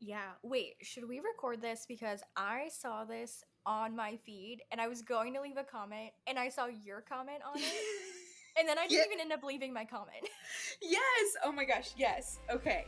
Yeah. Wait, should we record this? Because I saw this on my feed and I was going to leave a comment and I saw your comment on it. And then I Yeah. didn't even end up leaving my comment. Yes. Oh my gosh. Yes. Okay.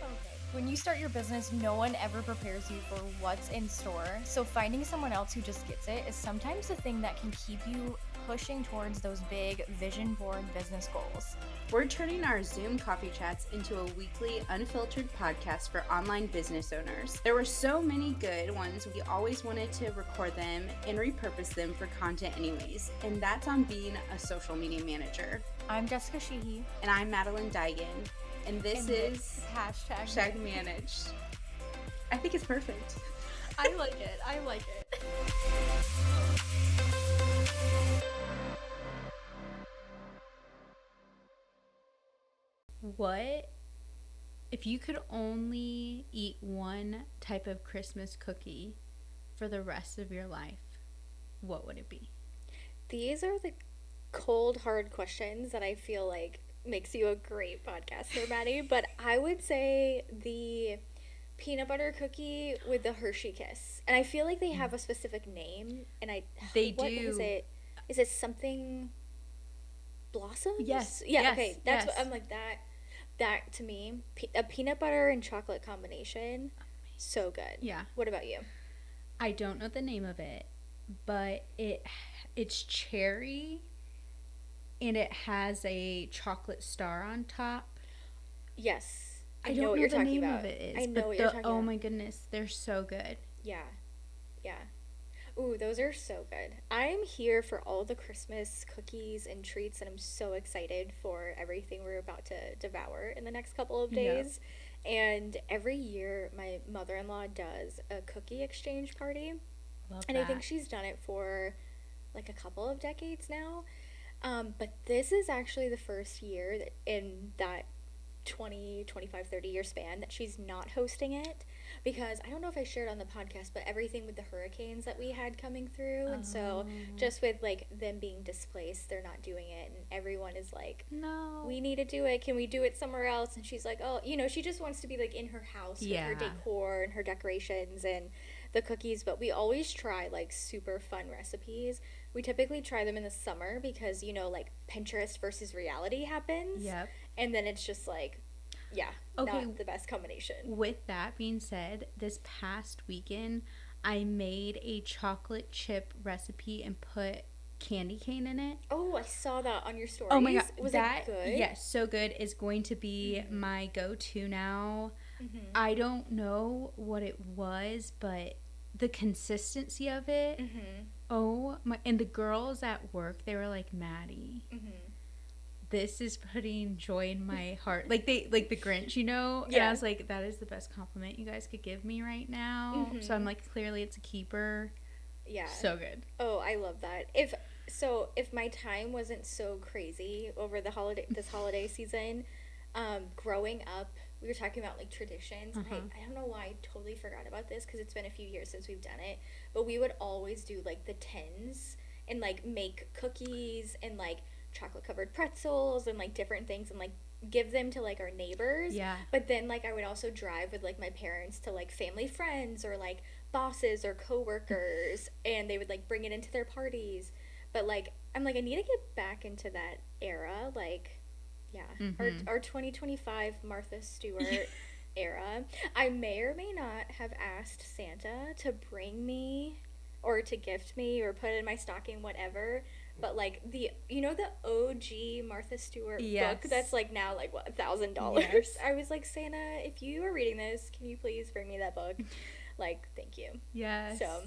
Okay. When you start your business, no one ever prepares you for what's in store. So finding someone else who just gets it is sometimes the thing that can keep you pushing towards those big vision board business goals. We're turning our Zoom coffee chats into a weekly, unfiltered podcast for online business owners. There were so many good ones, we always wanted to record them and repurpose them for content anyways. And that's on being a social media manager. I'm Jessica Sheehy. And I'm Madeline Daigan. And this is hashtag managed. I think it's perfect. I like it. I like it. What if you could only eat one type of Christmas cookie for the rest of your life? What would it be? These are the cold, hard questions that I feel like makes you a great podcaster, Maddie. But I would say the peanut butter cookie with the Hershey Kiss. And I feel like they have a specific name. And They what do. is it? Is it something blossoms? Yes. Yeah. Yes, Okay. That's yes. what I'm like that. That to me, a peanut butter and chocolate combination, so good. Yeah. What about you? I don't know the name of it, but it's cherry and it has a chocolate star on top. Yes. I know don't what know you're the talking name about. of it is, I know but what you're talking oh about. my goodness, they're so good. Yeah. Yeah. Ooh, those are so good. I'm here for all the Christmas cookies and treats, and I'm so excited for everything we're about to devour in the next couple of days. And every year, my mother-in-law does a cookie exchange party, Love and that. I think she's done it for like a couple of decades now. But this is actually the first year that in that 20, 25, 30-year span that she's not hosting it, because I don't know if I shared on the podcast, but everything with the hurricanes that we had coming through, and so just with like them being displaced, they're not doing it, and everyone is like, No. we need to do it, can we do it somewhere else? And she's like, oh, she just wants to be like in her house with her Yeah. decor and her decorations and the cookies. But we always try like super fun recipes. We typically try them in the summer because like Pinterest versus reality happens. Yep. And then it's just like, yeah, Okay. not the best combination. With that being said, this past weekend, I made a chocolate chip recipe and put candy cane in it. Oh, I saw that on your stories. Oh my god, Was that it good? yes, so good is going to be my go-to now. Mm-hmm. I don't know what it was, but the consistency of it. Mm-hmm. Oh my! And the girls at work, they were like, "Maddie, Mm-hmm. this is putting joy in my heart." Like the Grinch, And Yeah. I was like, "That is the best compliment you guys could give me right now." Mhm. So I'm like, clearly, it's a keeper. Yeah. So good. Oh, I love that. If my time wasn't so crazy over this holiday season, growing up, we were talking about like traditions. And I don't know why I totally forgot about this because it's been a few years since we've done it. But we would always do like the tins and like make cookies and like chocolate covered pretzels and like different things and like give them to like our neighbors. Yeah. But then like I would also drive with like my parents to like family friends or like bosses or coworkers and they would like bring it into their parties. But like I'm like I need to get back into that era, like yeah, our 2025 Martha Stewart era. I may or may not have asked Santa to bring me or to gift me or put it in my stocking, whatever. But like the OG Martha Stewart Yes. book that's like now like what $1,000. Yes. I was like, Santa, if you are reading this, can you please bring me that book? Like, thank you. Yes. So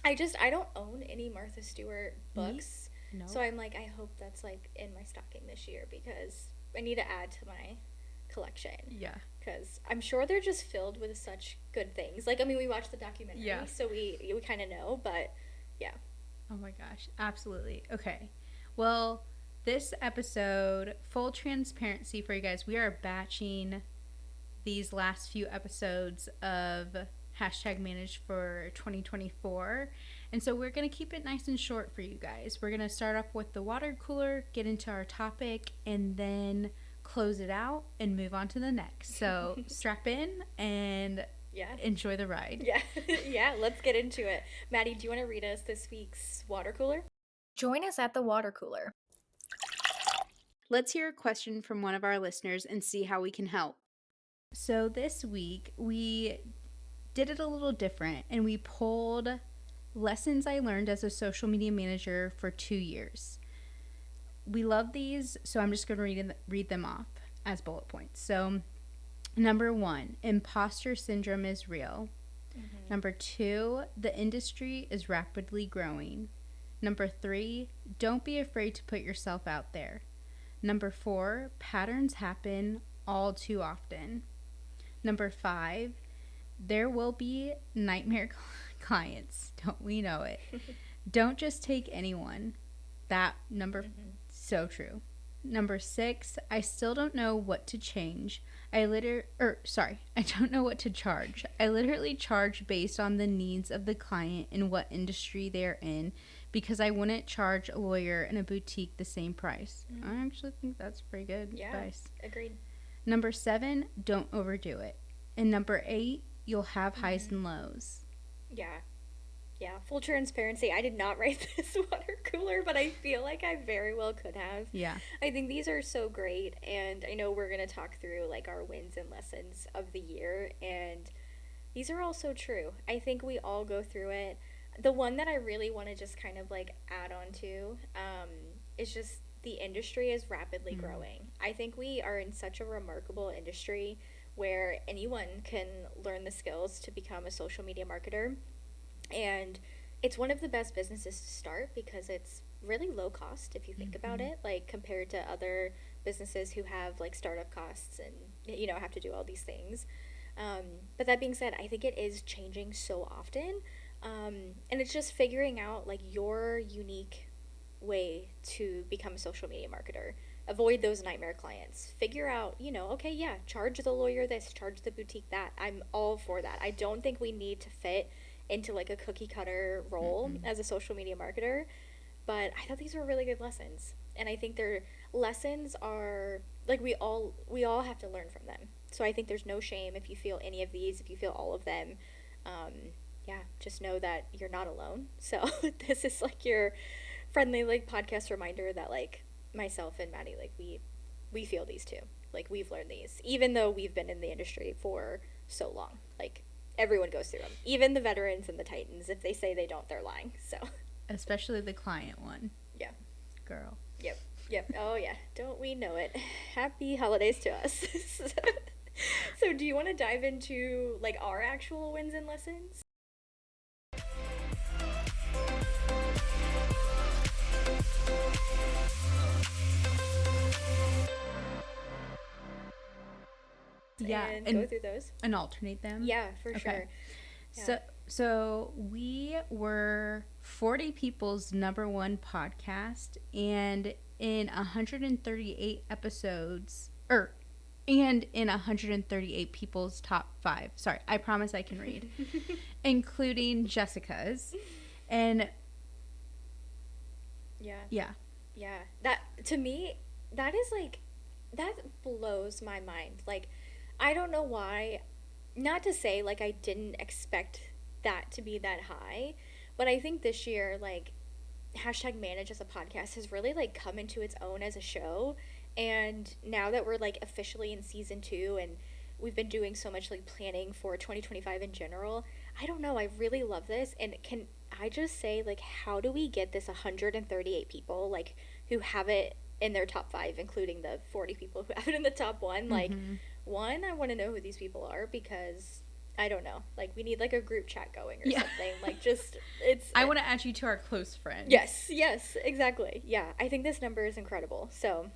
I don't own any Martha Stewart books. No. So I'm like, I hope that's like in my stocking this year because I need to add to my collection. Yeah. Because I'm sure they're just filled with such good things. Like, I mean, we watched the documentary, Yeah. so we kind of know, but yeah. Oh my gosh, absolutely. Okay. Well, this episode, full transparency for you guys, we are batching these last few episodes of hashtag managed for 2024. And so we're going to keep it nice and short for you guys. We're going to start off with the water cooler, get into our topic, and then close it out, and move on to the next. So strap in and Yeah. enjoy the ride. Yeah. Yeah, let's get into it. Maddie, do you want to read us this week's water cooler? Join us at the water cooler. Let's hear a question from one of our listeners and see how we can help. So this week we did it a little different, and we pulled lessons I learned as a social media manager for 2 years. We love these, so I'm just going to read them off as bullet points. So, number 1, imposter syndrome is real. Number 2, the industry is rapidly growing. Number 3, don't be afraid to put yourself out there. Number 4, patterns happen all too often. Number 5, there will be nightmare clients. Don't we know it? Don't just take anyone. That number, so true. Number 6, I still don't know what to change. I don't know what to charge. I literally charge based on the needs of the client and what industry they're in, because I wouldn't charge a lawyer in a boutique the same price. I actually think that's pretty good advice. Agreed. Number 7, don't overdo it. And number 8, you'll have highs and lows. Yeah. Yeah, full transparency. I did not write this water cooler, but I feel like I very well could have. Yeah. I think these are so great, and I know we're going to talk through like our wins and lessons of the year, and these are all so true. I think we all go through it. The one that I really want to just kind of like add on to is just the industry is rapidly growing. I think we are in such a remarkable industry where anyone can learn the skills to become a social media marketer. And it's one of the best businesses to start because it's really low cost if you think about it, like compared to other businesses who have like startup costs and, you know, have to do all these things. But that being said, I think it is changing so often. And it's just figuring out like your unique way to become a social media marketer. Avoid those nightmare clients. Figure out, you know, okay, yeah, charge the lawyer this, charge the boutique that. I'm all for that. I don't think we need to fit into like a cookie cutter role as a social media marketer, but I thought these were really good lessons, and I think their lessons are like we all have to learn from them. So I think there's no shame if you feel any of these, if you feel all of them. Yeah, just know that you're not alone. So this is like your friendly like podcast reminder that like myself and Maddie, like we feel these too. Like we've learned these, even though we've been in the industry for so long. Like everyone goes through them, even the veterans and the titans. If they say they don't, they're lying. So Especially the client one. yeah. Girl. Yep. Oh yeah, don't we know it. Happy holidays to us. So do you want to dive into like our actual wins and lessons? Yeah, And and go through those. and alternate them. Yeah, for sure. Yeah. So we were 40 people's number one podcast, and in 138 episodes, and in 138 people's top 5. Sorry, I promise I can read, including Jessica's, and Yeah. That to me, that is like that blows my mind. Like I don't know why, not to say like I didn't expect that to be that high, but I think this year like hashtag manage as a podcast has really like come into its own as a show. And now that we're like officially in season 2 and we've been doing so much like planning for 2025 in general, I don't know, I really love this. And can I just say like how do we get this 138 people like who have it in their top 5, including the 40 people who have it in the top 1? Like one, I want to know who these people are because I don't know. Like we need like a group chat going or something. Like just it's I want to add you to our close friends. Yes, exactly. Yeah, I think this number is incredible. So,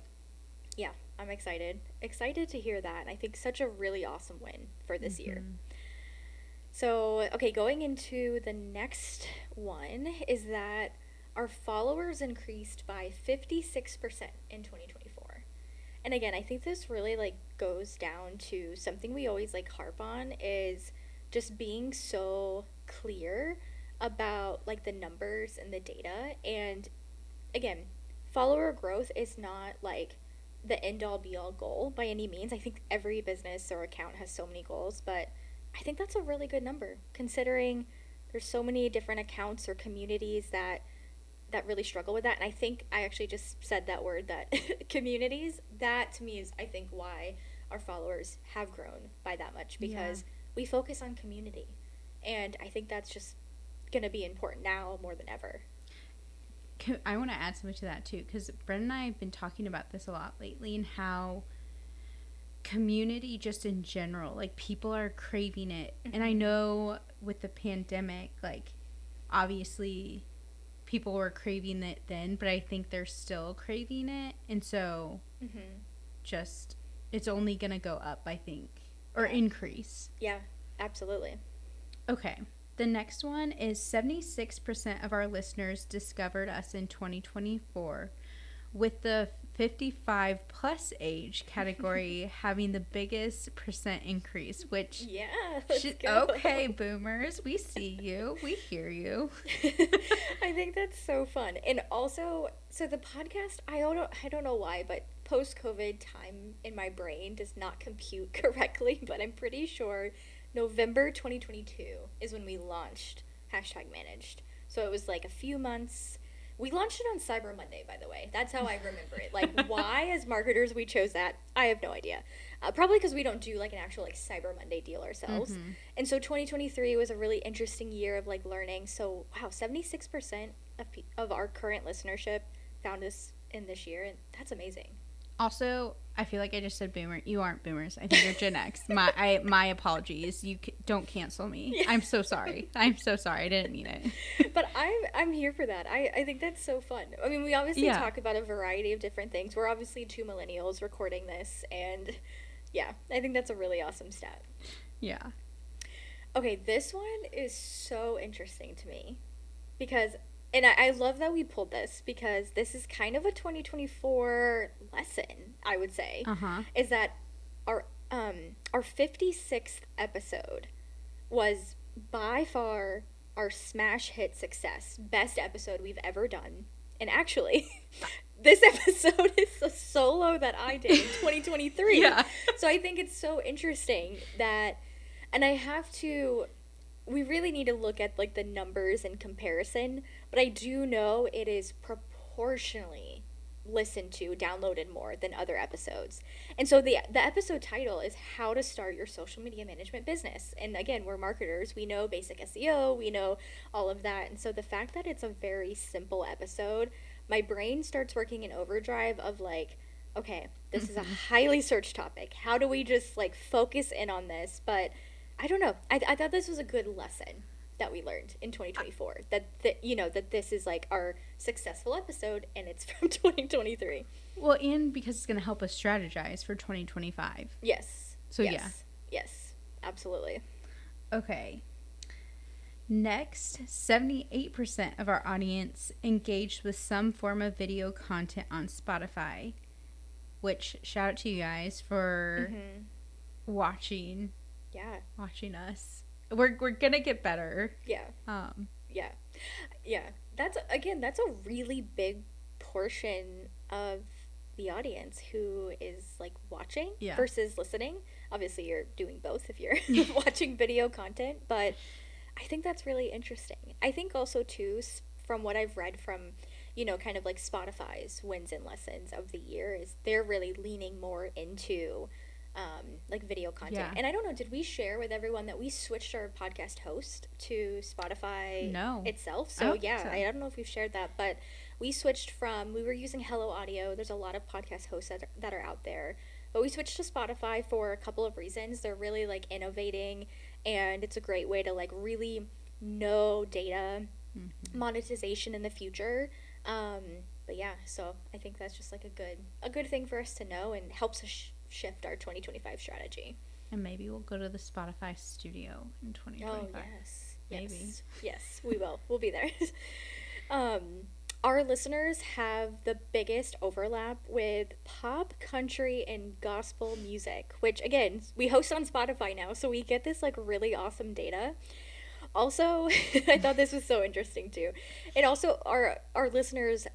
yeah, I'm excited. Excited to hear that. And I think such a really awesome win for this year. So, okay, going into the next one is that our followers increased by 56% in 2024. And again, I think this really like goes down to something we always like harp on is just being so clear about like the numbers and the data. And again, follower growth is not like the end all be all goal by any means. I think every business or account has so many goals, but I think that's a really good number considering there's so many different accounts or communities that really struggle with that. And I think I actually just said that word, that communities, that to me is I think why our followers have grown by that much, because we focus on community. And I think that's just going to be important now more than ever. I want to add something to that too, because Brent and I have been talking about this a lot lately, and how community just in general, like people are craving it. And I know with the pandemic, like obviously people were craving it then, but I think they're still craving it. And so just, it's only going to go up, I think, or increase. Yeah, absolutely. Okay. The next one is 76% of our listeners discovered us in 2024, with the 55 plus age category having the biggest percent increase, which let's go. Okay, boomers, we see you, we hear you. I think that's so fun. And also, so the podcast, I don't know why, but post-COVID time in my brain does not compute correctly, but I'm pretty sure November 2022 is when we launched #managed. So it was like a few months. We launched it on Cyber Monday, by the way. That's how I remember it. Like, why as marketers we chose that, I have no idea. Probably because we don't do like an actual like Cyber Monday deal ourselves. And so 2023 was a really interesting year of like learning. So wow, 76% of our current listenership found us in this year, and that's amazing. Also, I feel like I just said boomer. You aren't boomers. I think you're Gen X. My apologies. You don't cancel me. Yeah. I'm so sorry. I didn't mean it. But I'm here for that. I think that's so fun. I mean, we obviously talk about a variety of different things. We're obviously two millennials recording this, and yeah, I think that's a really awesome stat. Yeah. Okay, this one is so interesting to me because, and I love that we pulled this because this is kind of a 2024 lesson, I would say, is that our 56th episode was by far our smash hit success, best episode we've ever done. And actually, this episode is a solo that I did in 2023. Yeah. So I think it's so interesting that, and we really need to look at like the numbers in comparison, but I do know it is proportionally listened to, downloaded more than other episodes. And so the episode title is How to Start Your Social Media Management Business. And again, we're marketers. We know basic SEO. We know all of that. And so the fact that it's a very simple episode, my brain starts working in overdrive of like, okay, this is a highly searched topic. How do we just like focus in on this? But I don't know. I thought this was a good lesson that we learned in 2024. That this is like our successful episode, and it's from 2023. Well, and because it's going to help us strategize for 2025. Yes. So yes. Yes, absolutely. Okay. Next, 78% of our audience engaged with some form of video content on Spotify, which shout out to you guys for watching. Yeah. Watching us. We're going to get better. Yeah. Yeah. That's a really big portion of the audience who is like watching versus listening. Obviously, you're doing both if you're watching video content, but I think that's really interesting. I think also too, from what I've read from, kind of like Spotify's wins and lessons of the year, is they're really leaning more into like video content. Yeah. And I don't know, did we share with everyone that we switched our podcast host to Spotify itself? So I don't know if we've shared that, but we switched we were using Hello Audio. There's a lot of podcast hosts that are out there, but we switched to Spotify for a couple of reasons. They're really like innovating, and it's a great way to like really know data monetization in the future. But yeah, so I think that's just like a good thing for us to know, and helps us shift our 2025 strategy. And maybe we'll go to the Spotify studio in 2025. Oh, yes. Maybe. Yes, we will. We'll be there. Our listeners have the biggest overlap with pop, country, and gospel music, which, again, we host on Spotify now, so we get this, like, really awesome data. Also, I thought this was so interesting, too. And also, our listeners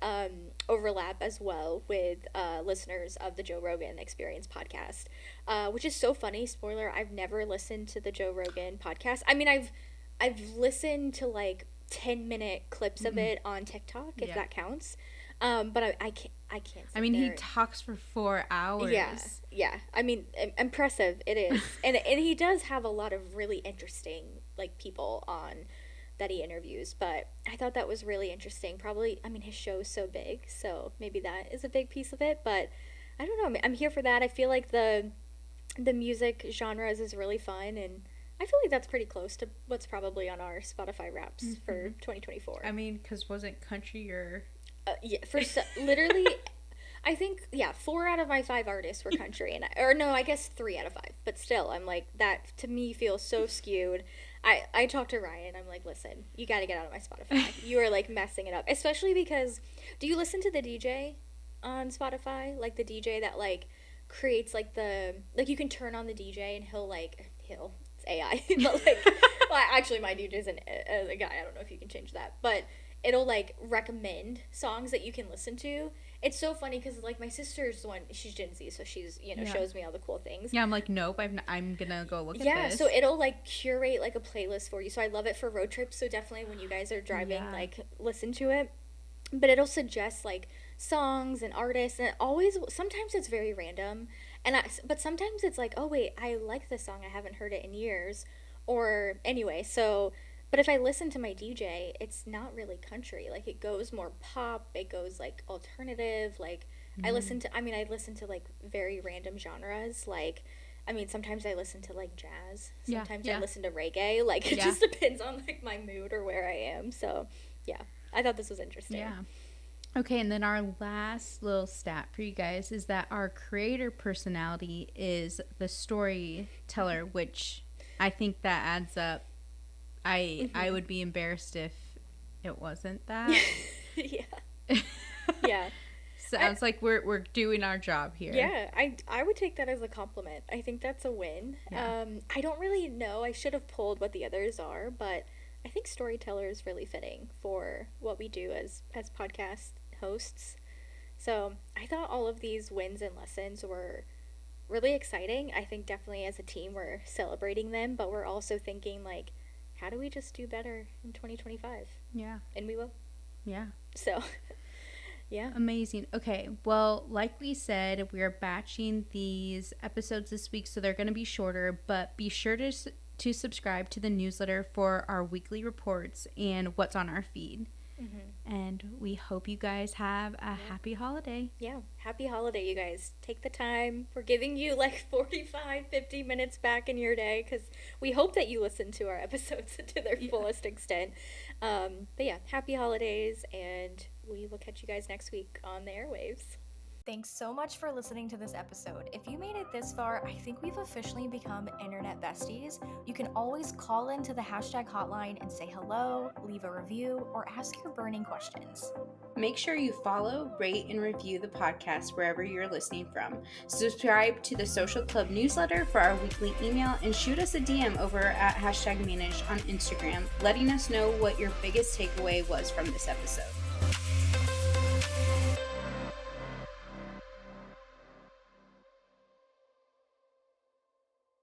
overlap as well with listeners of the Joe Rogan Experience podcast, which is so funny. Spoiler: I've never listened to the Joe Rogan podcast. I mean, I've listened to like 10-minute clips of it on TikTok, if that counts. But I can't. I mean, he talks for 4 hours. Yeah. I mean, impressive it is, and he does have a lot of really interesting like people on that he interviews. But I thought that was really interesting. Probably, I mean, his show is so big, so maybe that is a big piece of it. But I don't know. I'm here for that. I feel like the music genres is really fun, and I feel like that's pretty close to what's probably on our Spotify Wraps for 2024. I mean, because wasn't country your... yeah, literally, I think, 4 out of my 5 artists were country. I guess 3 out of 5. But still, I'm like, that to me feels so skewed. I talked to Ryan. I'm like, listen, you got to get out of my Spotify. You are, like, messing it up. Especially because, do you listen to the DJ on Spotify? Like, the DJ that, like, creates, like, you can turn on the DJ and it's AI. But, like, well, actually, my DJ's a guy. I don't know if you can change that. But it'll, like, recommend songs that you can listen to. It's so funny because, like, my sister's the one, she's Gen Z, so she's, shows me all the cool things. Yeah, I'm like, nope, I'm gonna go look at this. Yeah, so it'll, like, curate, like, a playlist for you. So I love it for road trips, so definitely when you guys are driving, like, listen to it. But it'll suggest, like, songs and artists, and sometimes it's very random, but sometimes it's like, oh, wait, I like this song, I haven't heard it in years, or, anyway, so... But if I listen to my DJ, it's not really country. Like, it goes more pop. It goes, like, alternative. Like, I listen to, like, very random genres. Like, I mean, sometimes I listen to, like, jazz. Sometimes I listen to reggae. Like, it just depends on, like, my mood or where I am. So, yeah. I thought this was interesting. Yeah. Okay, and then our last little stat for you guys is that our creator personality is the storyteller, which I think that adds up. I would be embarrassed if it wasn't that. Yeah. Sounds like we're doing our job here. Yeah, I would take that as a compliment. I think that's a win. Yeah. I don't really know. I should have pulled what the others are, but I think storyteller is really fitting for what we do as podcast hosts. So I thought all of these wins and lessons were really exciting. I think definitely as a team we're celebrating them, but we're also thinking, like, how do we just do better in 2025? Yeah. And we will. Yeah. So, yeah. Amazing. Okay. Well, like we said, we are batching these episodes this week, so they're going to be shorter, but be sure to subscribe to the newsletter for our weekly reports and what's on our feed. And we hope you guys have a happy holiday. Yeah, happy holiday, you guys. Take the time. We're giving you like 45, 50 minutes back in your day because we hope that you listen to our episodes to their fullest extent. But yeah, happy holidays, and we will catch you guys next week on the airwaves. Thanks so much for listening to this episode. If you made it this far, I think we've officially become internet besties. You can always call into the hashtag hotline and say hello, leave a review, or ask your burning questions. Make sure you follow, rate, and review the podcast wherever you're listening from. Subscribe to the Social Club newsletter for our weekly email, and shoot us a DM over at #managed on Instagram, letting us know what your biggest takeaway was from this episode.